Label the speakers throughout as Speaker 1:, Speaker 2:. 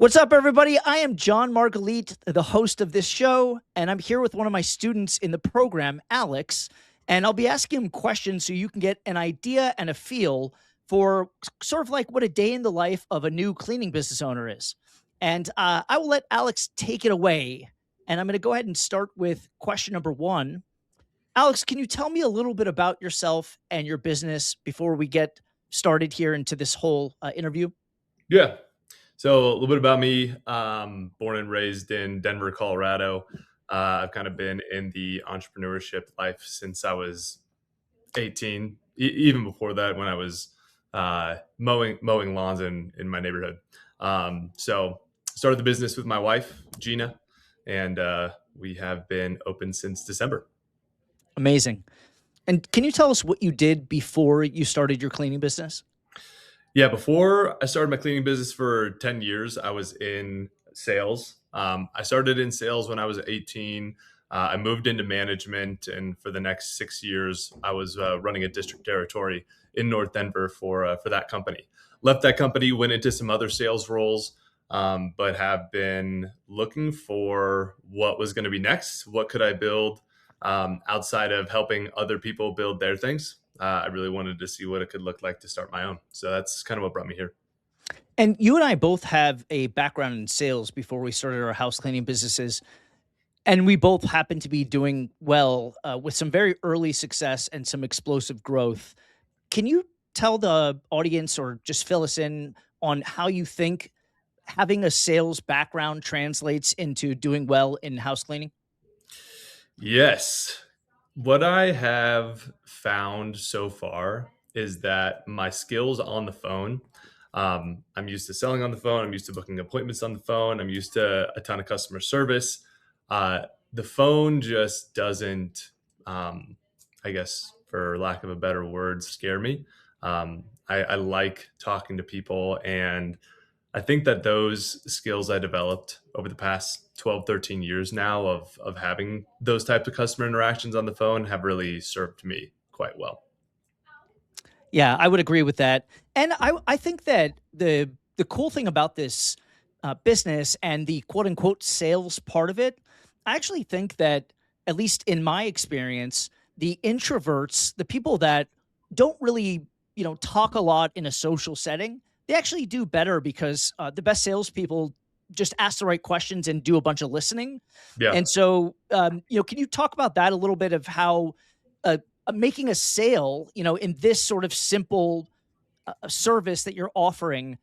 Speaker 1: What's up, everybody? I am John Marguerite, the host of this show, and I'm here with one of my students in the program, Alex. And I'll be asking him questions so you can get an idea and a feel for sort of like what a day in the life of a new cleaning business owner is. And I will let Alex take it away. And I'm going to go ahead and start with question number one. Alex, can you tell me a little bit about yourself and your business before we get started here into this whole interview?
Speaker 2: Yeah. So a little bit about me. Born and raised in Denver, Colorado. I've kind of been in the entrepreneurship life since I was 18. Even before that, when I was mowing lawns in my neighborhood. So started the business with my wife, Gina, and we have been open since December.
Speaker 1: Amazing. And can you tell us what you did before you started your cleaning business?
Speaker 2: Yeah, before I started my cleaning business for 10 years, I was in sales. I started in sales when I was 18. I moved into management, and for the next 6 years, I was running a district territory in North Denver for that company. Left that company, went into some other sales roles, but have been looking for what was going to be next. What could I build outside of helping other people build their things? I really wanted to see what it could look like to start my own. So that's kind of what brought me here.
Speaker 1: And you and I both have a background in sales before we started our house cleaning businesses. And we both happen to be doing well with some very early success and some explosive growth. Can you tell the audience or just fill us in on how you think having a sales background translates into doing well in house cleaning?
Speaker 2: Yes. What I have found so far is that my skills on the phone, I'm used to selling on the phone. I'm used to booking appointments on the phone. I'm used to a ton of customer service. The phone just doesn't, I guess, for lack of a better word, scare me. I like talking to people, and I think that those skills I developed over the past 12, 13 years now of having those types of customer interactions on the phone have really served me quite well.
Speaker 1: Yeah, I would agree with that. And I think that the cool thing about this business and the quote unquote sales part of it, I actually think that, at least in my experience, the introverts, the people that don't really, talk a lot in a social setting, they actually do better because the best salespeople just ask the right questions and do a bunch of listening.
Speaker 2: Yeah.
Speaker 1: And so, can you talk about that a little bit of how making a sale, in this sort of simple service that you're offering,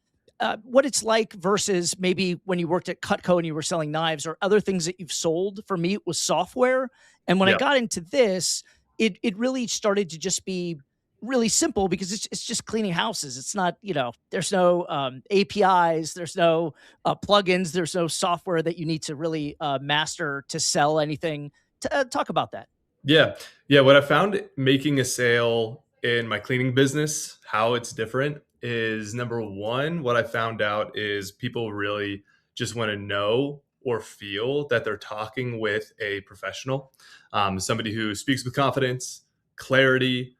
Speaker 1: what it's like versus maybe when you worked at Cutco and you were selling knives or other things that you've sold. For me, it was software. And when I
Speaker 2: Yeah.
Speaker 1: got into this, it really started to just be really simple because it's just cleaning houses. It's not, there's no APIs, there's no plugins, there's no software that you need to really master to sell anything. Talk about that.
Speaker 2: Yeah. Yeah. What I found making a sale in my cleaning business, how it's different is number one, what I found out is people really just want to know or feel that they're talking with a professional, somebody who speaks with confidence, clarity,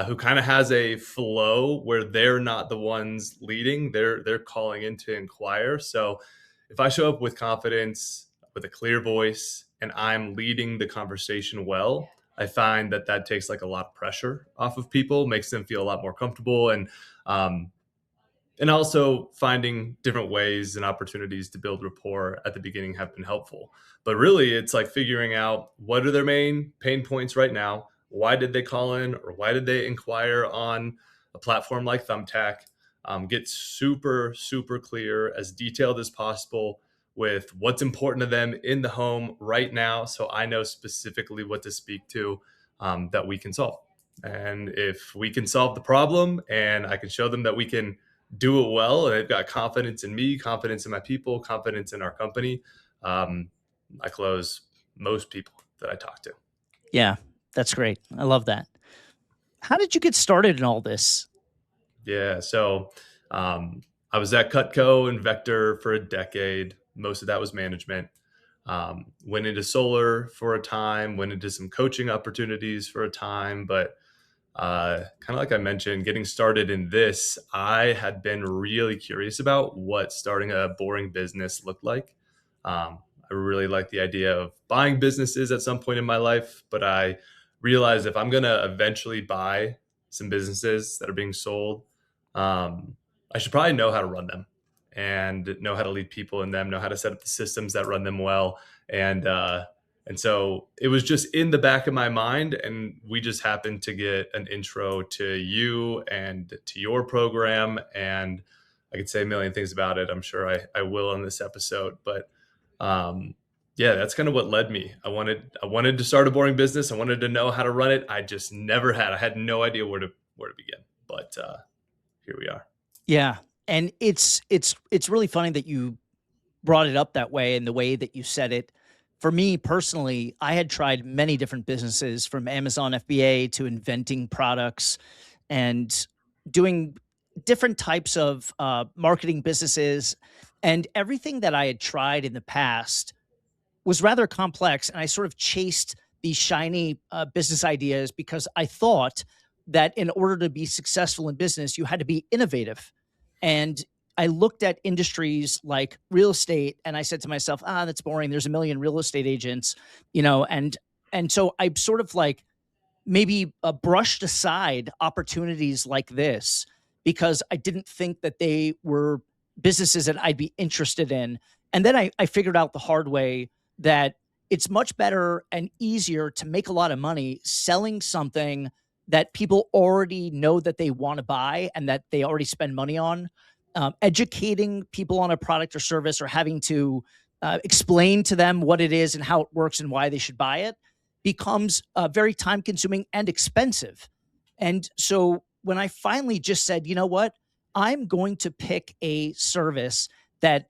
Speaker 2: who kind of has a flow where they're not the ones leading, they're calling in to inquire. So if I show up with confidence, with a clear voice, and I'm leading the conversation well, I find that that takes like a lot of pressure off of people, makes them feel a lot more comfortable, um, and also finding different ways and opportunities to build rapport at the beginning have been helpful. But really, it's like figuring out what are their main pain points right now. Why did they call in, or why did they inquire on a platform like Thumbtack? Get super, super clear, as detailed as possible with what's important to them in the home right now. So I know specifically what to speak to that we can solve. And if we can solve the problem and I can show them that we can do it well, and they've got confidence in me, confidence in my people, confidence in our company, um, I close most people that I talk to.
Speaker 1: Yeah, that's great. I love that. How did you get started in all this?
Speaker 2: Yeah. So I was at Cutco and Vector for a decade. Most of that was management. Went into solar for a time, went into some coaching opportunities for a time, but Kind of like I mentioned, getting started in this, I had been really curious about what starting a boring business looked like. I really like the idea of buying businesses at some point in my life, but I realized if I'm going to eventually buy some businesses that are being sold, um, I should probably know how to run them and know how to lead people in them, know how to set up the systems that run them well. And, uh, and so it was just in the back of my mind. And we just happened to get an intro to you and to your program. And I could say a million things about it. I'm sure I will in this episode. But um, yeah, that's kind of what led me. I wanted to start a boring business. I wanted to know how to run it. I just never had. I had no idea where to begin. But here we are.
Speaker 1: Yeah. And it's really funny that you brought it up that way and the way that you said it. For me personally, I had tried many different businesses from Amazon FBA to inventing products and doing different types of marketing businesses. And everything that I had tried in the past was rather complex, and I sort of chased these shiny business ideas because I thought that in order to be successful in business, you had to be innovative. And I looked at industries like real estate, and I said to myself, "Ah, that's boring. There's a million real estate agents, you know." And so I sort of like maybe brushed aside opportunities like this because I didn't think that they were businesses that I'd be interested in. And then I figured out the hard way that it's much better and easier to make a lot of money selling something that people already know that they want to buy and that they already spend money on. Educating people on a product or service or having to explain to them what it is and how it works and why they should buy it becomes very time consuming and expensive. And so when I finally just said, you know what, I'm going to pick a service that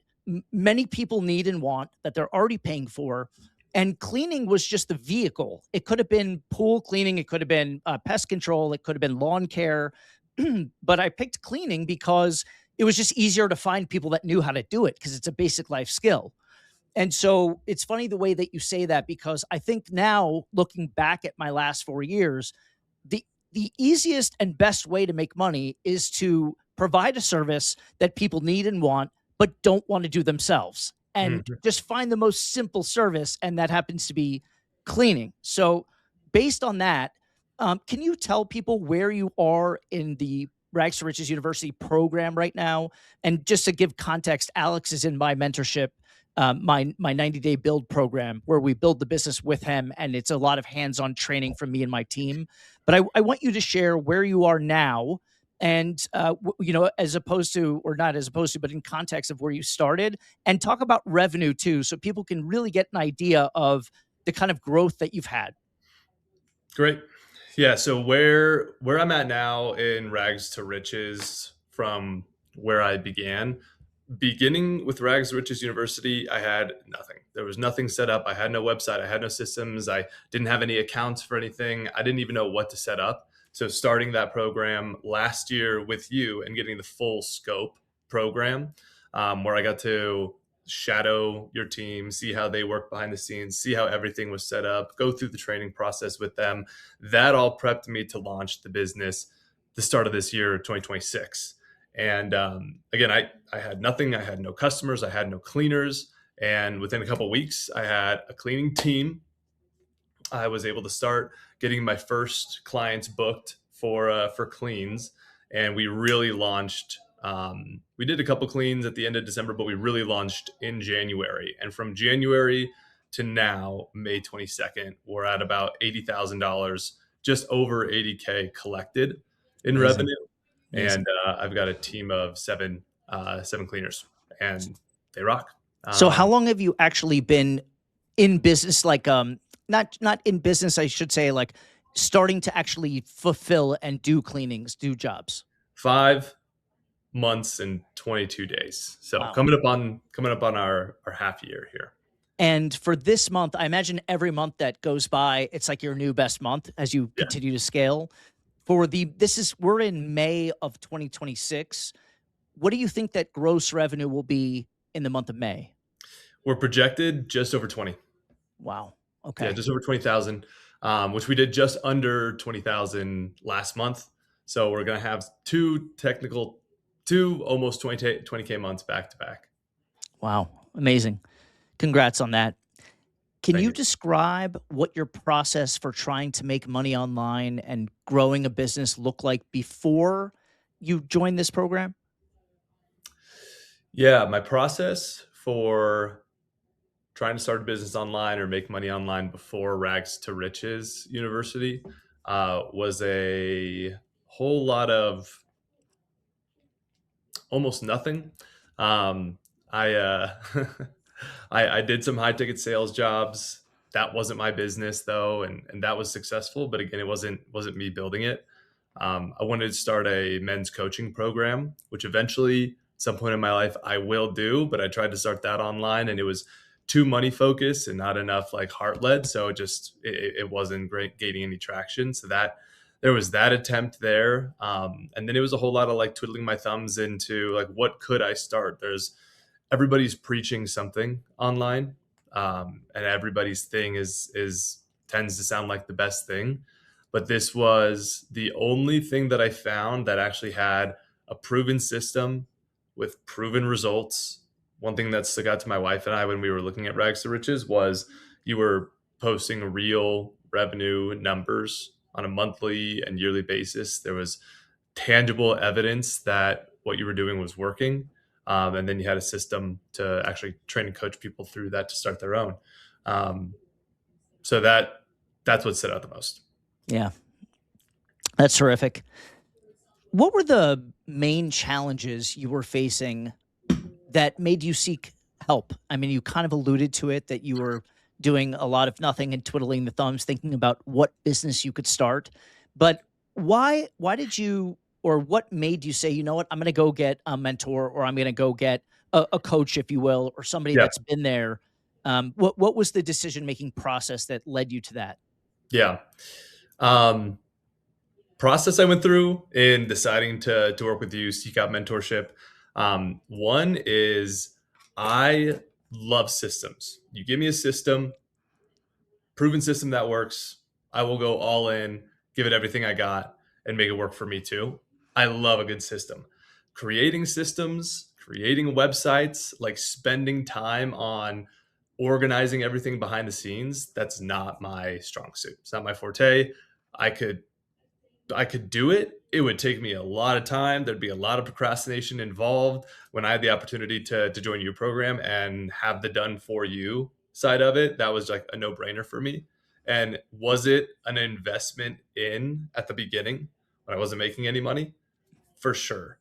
Speaker 1: many people need and want, that they're already paying for. And cleaning was just the vehicle. It could have been pool cleaning, it could have been pest control, it could have been lawn care. But I picked cleaning because it was just easier to find people that knew how to do it because it's a basic life skill. And so it's funny the way that you say that because I think now looking back at my last 4 years, the easiest and best way to make money is to provide a service that people need and want but don't want to do themselves and
Speaker 2: Mhm.
Speaker 1: just find the most simple service, and that happens to be cleaning. So based on that, can you tell people where you are in the Rags to Riches University program right now? And just to give context, Alex is in my mentorship, my 90-day build program where we build the business with him, and it's a lot of hands-on training from me and my team. But I want you to share where you are now, and you know, as opposed to, or not as opposed to, but in context of where you started, and talk about revenue too, so people can really get an idea of the kind of growth that you've had.
Speaker 2: Great. Yeah. So where I'm at now in Rags to Riches from where I began, beginning with Rags to Riches University, I had nothing. There was nothing set up. I had no website. I had no systems. I didn't have any accounts for anything. I didn't even know what to set up. So starting that program last year with you and getting the full scope program, where I got to shadow your team, see how they work behind the scenes, see how everything was set up, go through the training process with them. That all prepped me to launch the business the start of this year, 2026. And again, I had nothing. I had no customers. I had no cleaners. And within a couple of weeks, I had a cleaning team. I was able to start getting my first clients booked for cleans, and we really launched. We did a couple cleans at the end of December, but we really launched in January. And from January to now, May 22nd, we're at about $80,000, just over 80K collected in
Speaker 1: Amazing.
Speaker 2: revenue.
Speaker 1: Amazing.
Speaker 2: And I've got a team of seven cleaners, and they rock.
Speaker 1: So how
Speaker 2: Um,
Speaker 1: long have you actually been in business, like not in business, I should say, like starting to actually fulfill and do cleanings, do jobs?
Speaker 2: 5 months and 22 days. So
Speaker 1: Wow.
Speaker 2: coming up on our half year here.
Speaker 1: And for this month, I imagine every month that goes by, it's like your new best month as you
Speaker 2: Yeah.
Speaker 1: continue to scale. For the this is we're in May of 2026. What do you think that gross revenue will be in the month of May?
Speaker 2: We're projected just over 20.
Speaker 1: Wow.
Speaker 2: Yeah,
Speaker 1: Okay.
Speaker 2: just over 20,000. which we did just under 20,000 last month. So we're going to have two almost 20K months back to back.
Speaker 1: Wow, amazing. Congrats on that. Can
Speaker 2: Thank
Speaker 1: you
Speaker 2: you.
Speaker 1: describe what your process for trying to make money online and growing a business looked like before you joined this program?
Speaker 2: Yeah, my process for trying to start a business online or make money online before Rags to Riches University was a whole lot of almost nothing. I I did some high ticket sales jobs. That wasn't my business though, and that was successful. But again, it wasn't me building it. I wanted to start a men's coaching program, which eventually, at some point in my life, I will do. But I tried to start that online, and it was too money focused and not enough like heart led. So it wasn't great gaining any traction. So that there was that attempt there, and then it was a whole lot of like twiddling my thumbs into like what could I start. There's everybody's preaching something online, and everybody's thing is tends to sound like the best thing, but this was the only thing that I found that actually had a proven system with proven results. One thing that stuck out to my wife and I when we were looking at Rags to Riches was you were posting real revenue numbers on a monthly and yearly basis. There was tangible evidence that what you were doing was working. And then you had a system to actually train and coach people through that to start their own. Um, so that's what stood out the most.
Speaker 1: Yeah, that's terrific. What were the main challenges you were facing that made you seek help? I mean, you kind of alluded to it that you were doing a lot of nothing and twiddling the thumbs, thinking about what business you could start. But why did you, or what made you say, you know what, I'm going to go get a mentor, or I'm going to go get a coach, if you will, or somebody
Speaker 2: Yeah,
Speaker 1: that's been there? What was the decision making process that led you to that?
Speaker 2: yeah. Um, Process I went through in deciding to work with you, seek out mentorship. One is I love systems. You give me a system, proven system that works, I will go all in, give it everything I got, and make it work for me too. I love a good system. Creating systems, creating websites, like spending time on organizing everything behind the scenes, that's not my strong suit. It's not my forte. I could I could do it. It would take me a lot of time. There'd be a lot of procrastination involved. When I had the opportunity to join your program and have the done for you side of it, that was like a no brainer for me. And was it an investment in at the beginning when I wasn't making any money? For sure.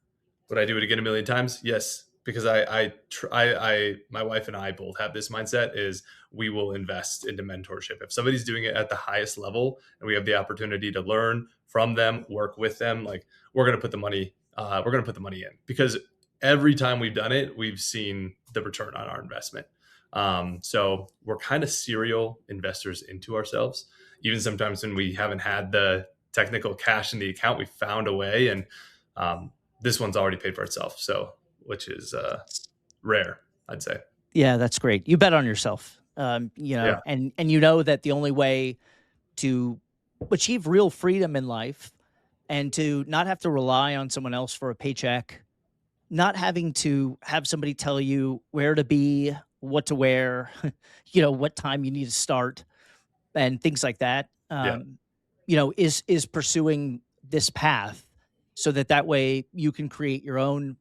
Speaker 2: Would I do it again a million times? Yes, because my wife and I both have this mindset: is we will invest into mentorship. If somebody's doing it at the highest level and we have the opportunity to learn from them, work with them, like we're going to put the money, we're going to put the money in, because every time we've done it, we've seen the return on our investment. So we're kind of serial investors into ourselves. Even sometimes when we haven't had the technical cash in the account, we found a way, and this one's already paid for itself. So, which is rare, I'd say.
Speaker 1: Yeah, that's great. You bet on yourself.
Speaker 2: Yeah,
Speaker 1: And you know that the only way to achieve real freedom in life and to not have to rely on someone else for a paycheck, not having to have somebody tell you where to be, what to wear, what time you need to start and things like that,
Speaker 2: yeah,
Speaker 1: is pursuing this path so that that way you can create your own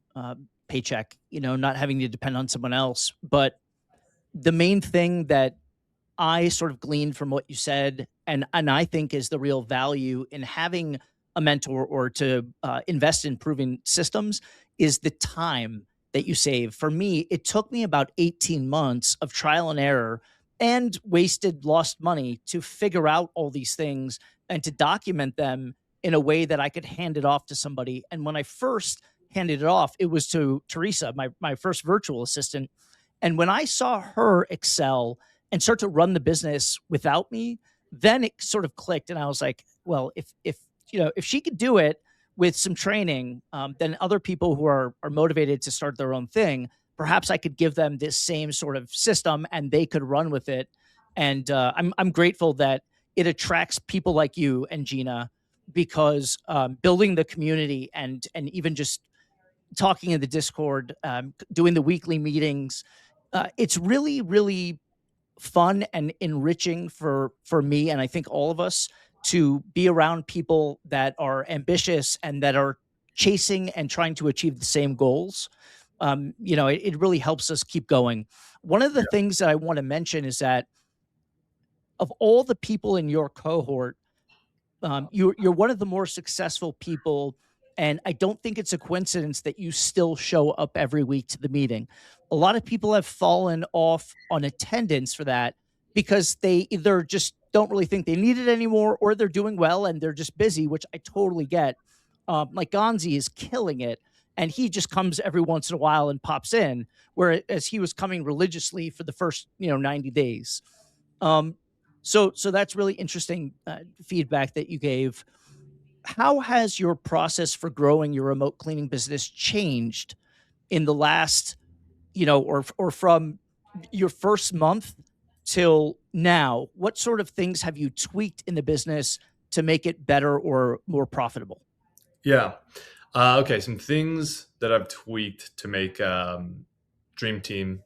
Speaker 1: paycheck, not having to depend on someone else. But the main thing that I sort of gleaned from what you said, and I think is the real value in having a mentor or to invest in proven systems, is the time that you save. For me, it took me about 18 months of trial and error and wasted, lost money to figure out all these things and to document them in a way that I could hand it off to somebody. And when I first handed it off, it was to Teresa, my first virtual assistant. And when I saw her excel and start to run the business without me, then it sort of clicked, and I was like, well, if she could do it with some training, then other people who are motivated to start their own thing, perhaps I could give them this same sort of system and they could run with it. And I'm grateful that it attracts people like you and Gina because building the community and even just talking in the Discord, doing the weekly meetings, it's really, really fun and enriching for me, and I think all of us, to be around people that are ambitious and that are chasing and trying to achieve the same goals. It really helps us keep going. One of the
Speaker 2: Yeah.
Speaker 1: things that I want to mention is that of all the people in your cohort, you're one of the more successful people, and I don't think it's a coincidence that you still show up every week to the meeting. A lot of people have fallen off on attendance for that because they either just don't really think they need it anymore, or they're doing well and they're just busy, which I totally get. Like Gonzi is killing it, and he just comes every once in a while and pops in, whereas he was coming religiously for the first 90 days. Um, so that's really interesting feedback that you gave. How has your process for growing your remote cleaning business changed in the last, or from your first month till now? What sort of things have you tweaked in the business to make it better or more profitable?
Speaker 2: Yeah. Okay. Some things that I've tweaked to make Dream Team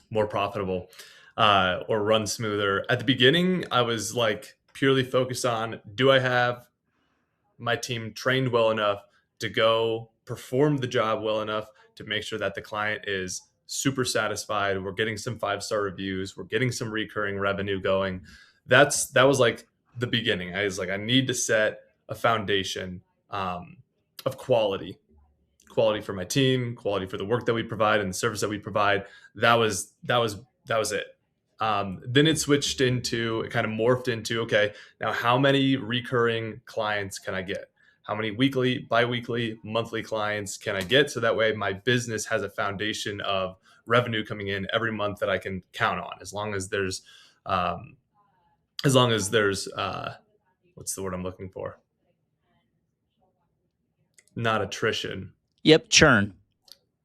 Speaker 2: more profitable or run smoother. At the beginning, I was like purely focused on, do I have my team trained well enough to go perform the job well enough to make sure that the client is super satisfied. We're getting some 5-star reviews. We're getting some recurring revenue going. That was like the beginning. I was like, I need to set a foundation of quality for my team, quality for the work that we provide and the service that we provide. That was it. Then it kind of morphed into, okay, now how many recurring clients can I get? How many weekly, biweekly, monthly clients can I get? So that way my business has a foundation of revenue coming in every month that I can count on, um, as long as there's what's the word I'm looking for? Not attrition.
Speaker 1: Yep, churn.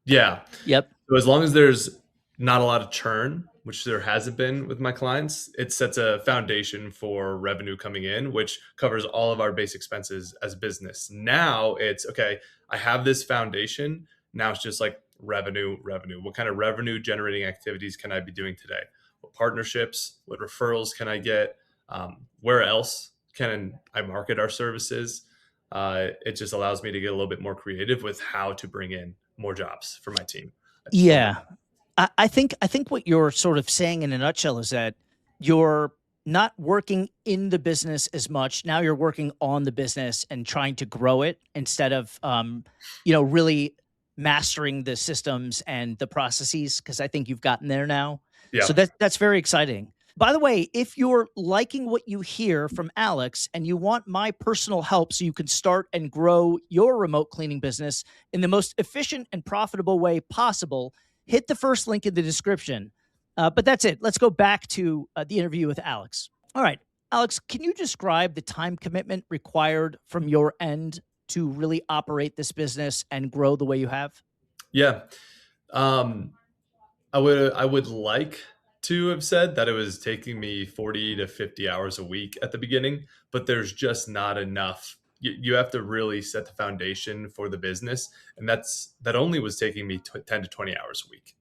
Speaker 2: Yeah.
Speaker 1: Yep.
Speaker 2: So as long as there's not a lot of churn, which there hasn't been with my clients, it sets a foundation for revenue coming in, which covers all of our base expenses as a business. Now it's okay, I have this foundation. Now it's just like revenue. What kind of revenue generating activities can I be doing today? What partnerships, what referrals can I get? Where else can I market our services? It just allows me to get a little bit more creative with how to bring in more jobs for my team. I just love it.
Speaker 1: Yeah. I think what you're sort of saying in a nutshell is that you're not working in the business as much. Now you're working on the business and trying to grow it instead of, really mastering the systems and the processes, because I think you've gotten there now.
Speaker 2: Yeah.
Speaker 1: So that's very exciting. By the way, if you're liking what you hear from Alex and you want my personal help so you can start and grow your remote cleaning business in the most efficient and profitable way possible, hit the first link in the description. But that's it. Let's go back to the interview with Alex. All right, Alex, can you describe the time commitment required from your end to really operate this business and grow the way you have?
Speaker 2: Yeah. Um, I would like to have said that it was taking me 40 to 50 hours a week at the beginning, but there's just not enough. You have to really set the foundation for the business, and that only was taking me 10 to 20 hours a week.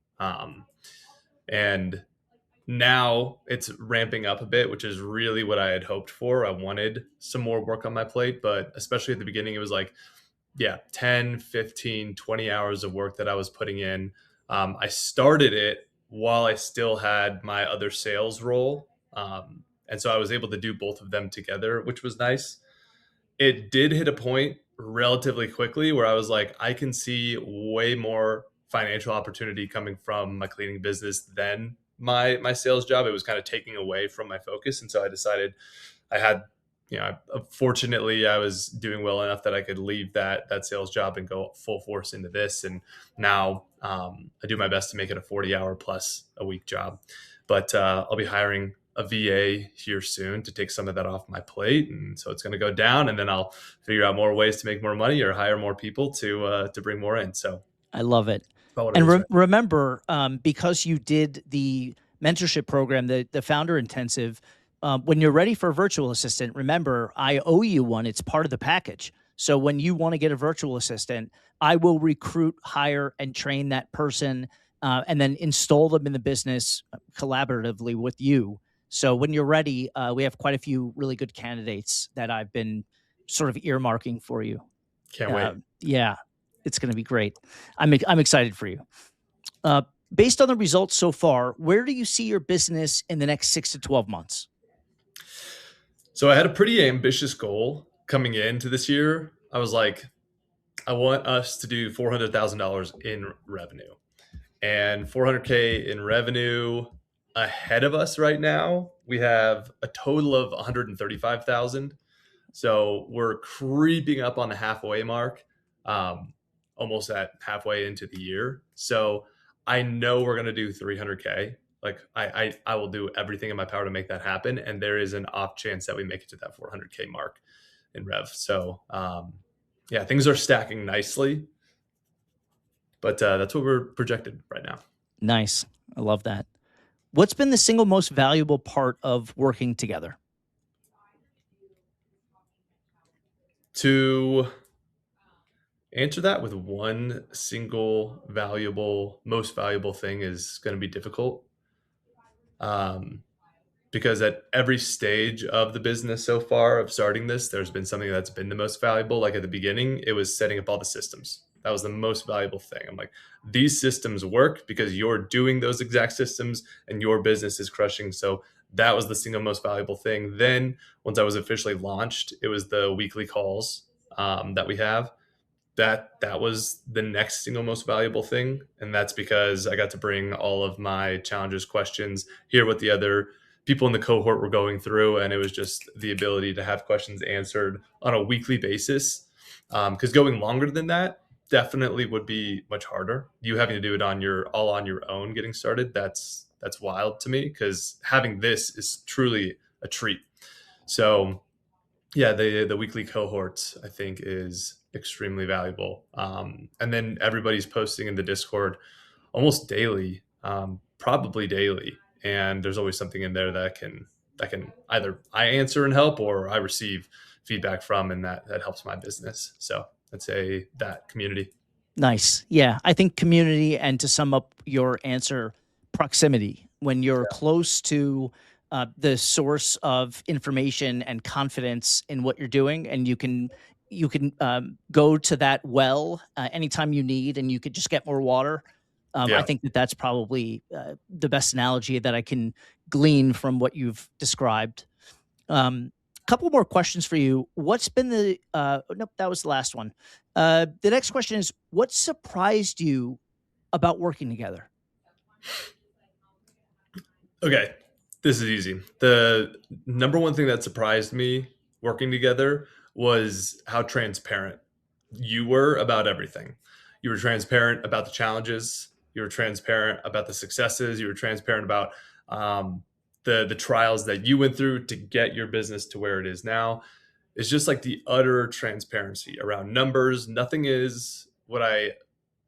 Speaker 2: And now it's ramping up a bit, which is really what I had hoped for. I wanted some more work on my plate, but especially at the beginning, it was like, yeah, 10, 15, 20 hours of work that I was putting in. I started it while I still had my other sales role. And so I was able to do both of them together, which was nice. It did hit a point relatively quickly where I was like, I can see way more financial opportunity coming from my cleaning business than my sales job. It was kind of taking away from my focus. And so I decided I had, fortunately, I was doing well enough that I could leave that sales job and go full force into this. And now I do my best to make it a 40-hour plus a week job. But I'll be hiring a VA here soon to take some of that off my plate, and so it's going to go down. And then I'll figure out more ways to make more money or hire more people to bring more in. So
Speaker 1: I love it.
Speaker 2: that's about what it
Speaker 1: And
Speaker 2: is right
Speaker 1: remember, because you did the mentorship program, the founder intensive, When you're ready for a virtual assistant, remember, I owe you one. It's part of the package. So when you want to get a virtual assistant, I will recruit, hire, and train that person, and then install them in the business collaboratively with you. So when you're ready, we have quite a few really good candidates that I've been sort of earmarking for you.
Speaker 2: Can't wait.
Speaker 1: Yeah, it's going to be great. I'm excited for you. Uh, Based on the results so far, where do you see your business in the next 6 to 12 months?
Speaker 2: So I had a pretty ambitious goal coming into this year. I was like, I want us to do $400,000 in revenue, and 400K in revenue ahead of us right now. We have a total of 135,000. So we're creeping up on the halfway mark, um, almost at halfway into the year. So I know we're going to do 300K. Like I will do everything in my power to make that happen. And there is an off chance that we make it to that 400K mark in rev. So yeah, things are stacking nicely, but that's what we're projected right now.
Speaker 1: Nice. I love that. What's been the single most valuable part of working together?
Speaker 2: To answer that with one single most valuable thing is going to be difficult. Um, because at every stage of the business so far of starting this, there's been something that's been the most valuable. Like at the beginning, it was setting up all the systems. That was the most valuable thing. I'm like, these systems work because you're doing those exact systems and your business is crushing. So that was the single most valuable thing. Then once I was officially launched, it was the weekly calls that we have. That was the next single most valuable thing, and that's because I got to bring all of my challenges, questions, hear what the other people in the cohort were going through, and it was just the ability to have questions answered on a weekly basis. Because going longer than that definitely would be much harder. You having to do it all on your own, getting started, that's wild to me. Because having this is truly a treat. So yeah, the weekly cohorts I think is extremely valuable. And then everybody's posting in the Discord almost daily, probably daily, and there's always something in there that can either I answer and help or I receive feedback from, and that helps my business. So I'd say that community.
Speaker 1: Nice. Yeah. I think community, and to sum up your answer, proximity. When you're close to the source of information and confidence in what you're doing, and you can go to that well anytime you need, and you could just get more water. I
Speaker 2: Yeah.
Speaker 1: think that that's probably the best analogy that I can glean from what you've described. Couple more questions for you. What's been the nope, that was the last one. The next question is, what surprised you about working together?
Speaker 2: Okay, this is easy. The number one thing that surprised me working together was how transparent you were about everything. You were transparent about the challenges. You were transparent about the successes. You were transparent about the trials that you went through to get your business to where it is now. It's just like the utter transparency around numbers. Nothing is what I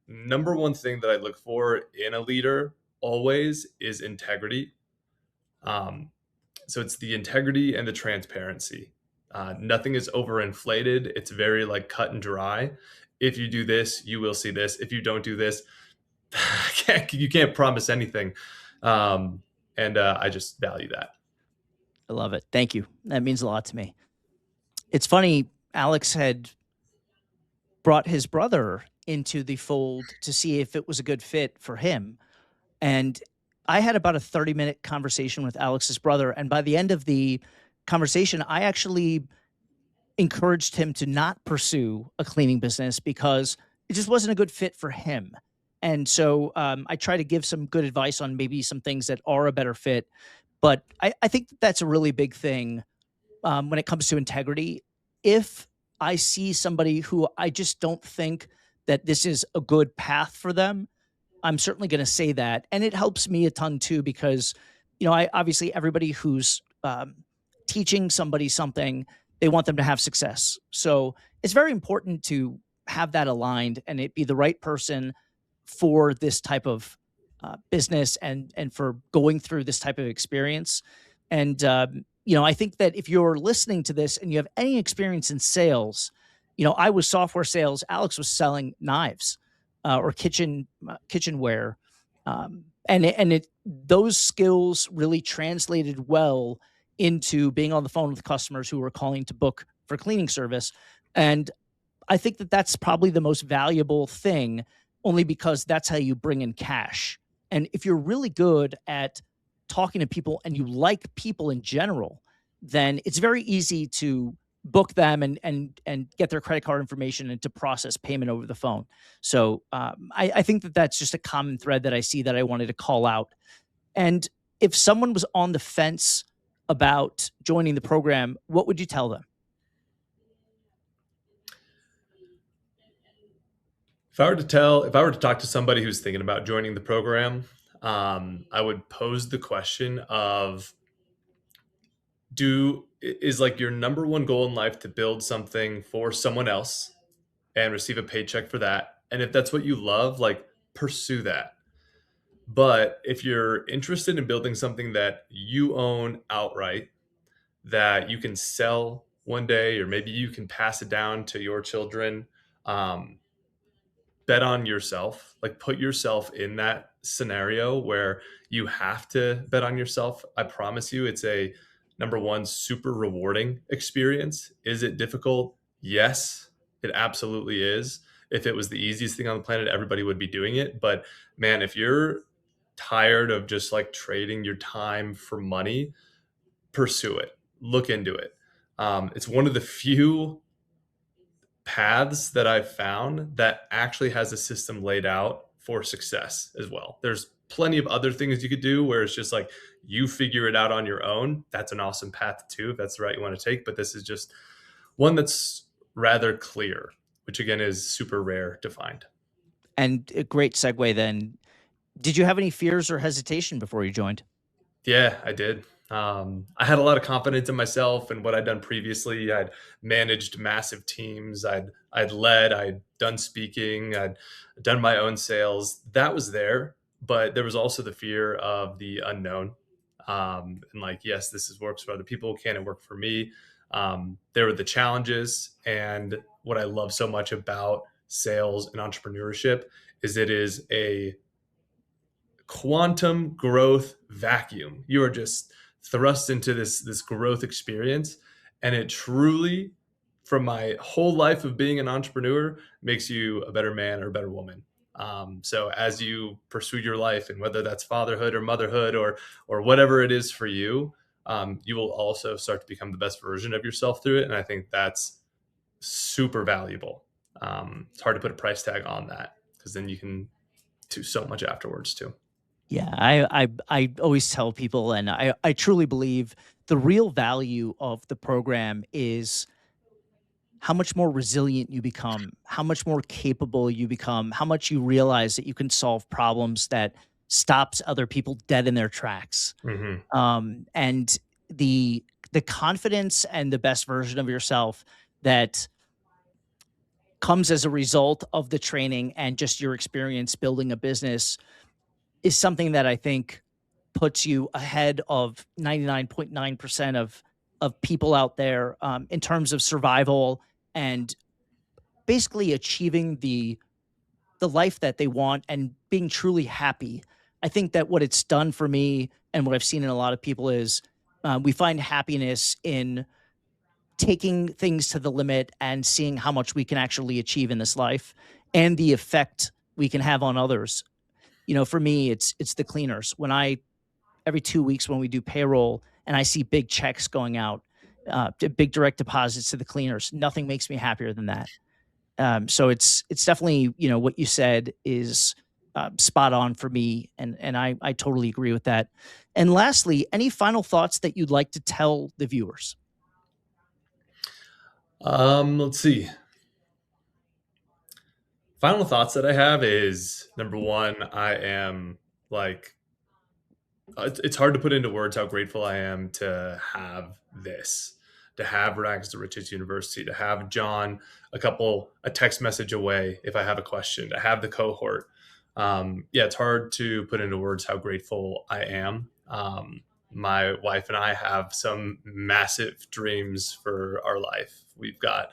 Speaker 2: number one thing that I look for in a leader always is integrity. um, so it's the integrity and the transparency. Nothing is overinflated. It's very like cut and dry. If you do this, you will see this. If you don't do this, you can't promise anything. And I just value that.
Speaker 1: I love it. Thank you. That means a lot to me. It's funny, Alex had brought his brother into the fold to see if it was a good fit for him. And I had about a 30-minute conversation with Alex's brother. And by the end of the conversation, I actually encouraged him to not pursue a cleaning business because it just wasn't a good fit for him. And so I try to give some good advice on maybe some things that are a better fit. But I think that that's a really big thing when it comes to integrity. If I see somebody who I just don't think that this is a good path for them, I'm certainly going to say that. And it helps me a ton too, because, I obviously everybody who's teaching somebody something, they want them to have success. So it's very important to have that aligned and it be the right person for this type of business and for going through this type of experience. And I think that if you're listening to this and you have any experience in sales, I was software sales. Alex was selling knives or kitchenware, and those skills really translated well into being on the phone with customers who were calling to book for cleaning service. And I think that that's probably the most valuable thing, only because that's how you bring in cash. And if you're really good at talking to people and you like people in general, then it's very easy to book them and get their credit card information and to process payment over the phone. So I think that that's just a common thread that I see that I wanted to call out. And if someone was on the fence about joining the program, what would you tell them?
Speaker 2: If I were to talk to somebody who's thinking about joining the program, I would pose the question of, is like your number one goal in life to build something for someone else and receive a paycheck for that? And if that's what you love, like, pursue that. But if you're interested in building something that you own outright, that you can sell one day, or maybe you can pass it down to your children, um, bet on yourself. Like, put yourself in that scenario where you have to bet on yourself. I promise you, it's a number one, super rewarding experience. Is it difficult? Yes, it absolutely is. If it was the easiest thing on the planet, everybody would be doing it. But man, if you're tired of just like trading your time for money, pursue it. Look into it. It's one of the few paths that I've found that actually has a system laid out for success as well. There's plenty of other things you could do where it's just like you figure it out on your own. That's an awesome path too, if that's the route you want to take. But this is just one that's rather clear, which again is super rare to find.
Speaker 1: And a great segue then. Did you have any fears or hesitation before you joined?
Speaker 2: Yeah, I did. I had a lot of confidence in myself and what I'd done previously. I'd managed massive teams. I'd led. I'd done speaking. I'd done my own sales. That was there, but there was also the fear of the unknown. And like, yes, works for other people. Can it work for me? There were the challenges, and what I love so much about sales and entrepreneurship is it is a quantum growth vacuum. You are just thrust into this growth experience, and it truly, from my whole life of being an entrepreneur, makes you a better man or a better woman. So as you pursue your life, and whether that's fatherhood or motherhood or whatever it is for you, you will also start to become the best version of yourself through it. And I think that's super valuable. It's hard to put a price tag on that, because then you can do so much afterwards too.
Speaker 1: Yeah, I always tell people, and I truly believe the real value of the program is how much more resilient you become, how much more capable you become, how much you realize that you can solve problems that stops other people dead in their tracks.
Speaker 2: Hmm.
Speaker 1: And the confidence and the best version of yourself that comes as a result of the training and just your experience building a business is something that I think puts you ahead of 99.9% of people out there, in terms of survival and basically achieving the life that they want and being truly happy. I think that what it's done for me and what I've seen in a lot of people is, we find happiness in taking things to the limit and seeing how much we can actually achieve in this life and the effect we can have on others. For me, it's the cleaners. When I every 2 weeks when we do payroll and I see big checks going out, big direct deposits to the cleaners, nothing makes me happier than that. So it's definitely, what you said is spot on for me, and I totally agree with that. And lastly, any final thoughts that you'd like to tell the viewers?
Speaker 2: Let's see. Final thoughts that I have is, number one, I am like, it's hard to put into words how grateful I am to have this, to have Rags to Riches University, to have John a text message away if I have a question, to have the cohort. Yeah, it's hard to put into words how grateful I am. my wife and I have some massive dreams for our life. We've got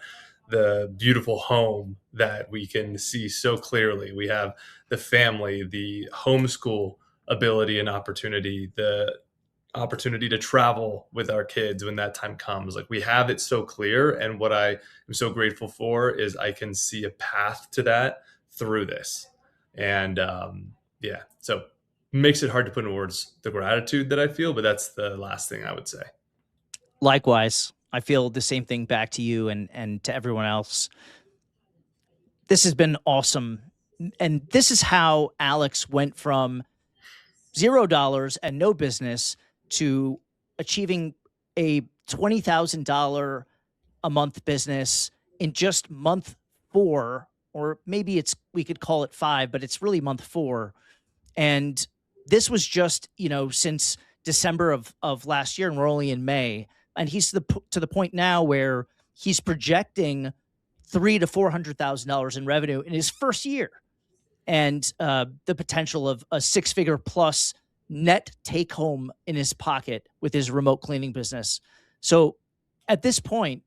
Speaker 2: the beautiful home that we can see so clearly. We have the family, the homeschool ability and opportunity, the opportunity to travel with our kids when that time comes. Like, we have it so clear. And what I am so grateful for is I can see a path to that through this. And yeah, so makes it hard to put in words the gratitude that I feel, but that's the last thing I would say.
Speaker 1: Likewise, I feel the same thing back to you and to everyone else. This has been awesome. And this is how Alex went from $0 and no business to achieving a $20,000 a month business in just month 4, or maybe we could call it 5, but it's really month 4. And this was just, since December of last year, and we're only in May. And he's to the point now where he's projecting $300,000 to $400,000 in revenue in his first year, and the potential of a 6-figure plus net take home in his pocket with his remote cleaning business. So at this point,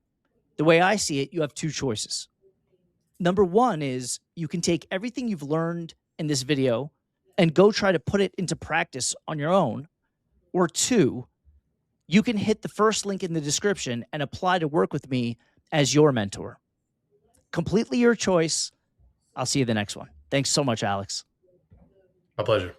Speaker 1: the way I see it, you have 2 choices. Number 1 is you can take everything you've learned in this video and go try to put it into practice on your own. Or 2, you can hit the first link in the description and apply to work with me as your mentor. Completely your choice. I'll see you the next one. Thanks so much, Alex.
Speaker 2: My pleasure.